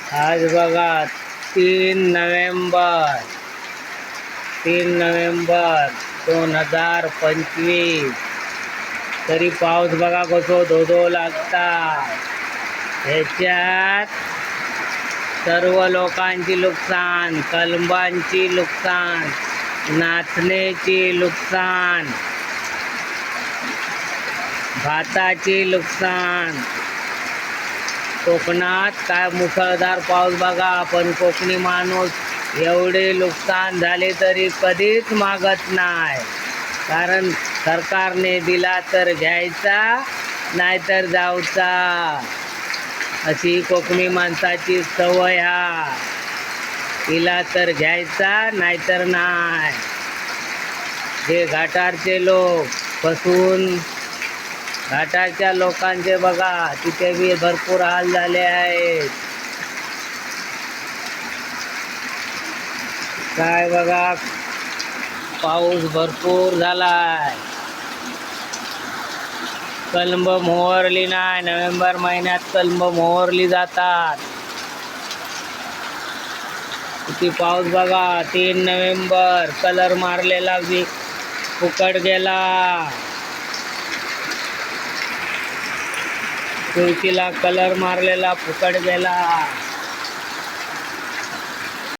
आज बघा 3 नोव्हेंबर 2025 तरी पाऊस बघा कसो धोधो लागता। ह्याच्यात सर्व लोकांची नुकसान, कलमांची नुकसान, नाचण्याची नुकसान, भाताची नुकसान। कोकणात काय मुसळधार पाऊस बघा, पण कोकणी माणूस एवढे नुकसान झाले तरी कधीच मागत नाही, कारण सरकारने दिला तर घ्यायचा नाहीतर जाऊचा, अशी कोकणी माणसाची सवय हा। दिला तर घ्यायचा नाहीतर नाही। जे घाटारचे लोक बसून घाटाच्या लोकांचे बघा तिथे बी भरपूर हाल झाले आहेत। काय बघा पाऊस भरपूर झालाय, कलम मोहरली नाही। नोव्हेंबर महिन्यात कलम मोहरली जातात। किती पाऊस बघा, 3 नोव्हेंबर कलर मारलेला बी फुकट गेला। तुळशीला कलर मारलेला फुकट गेला।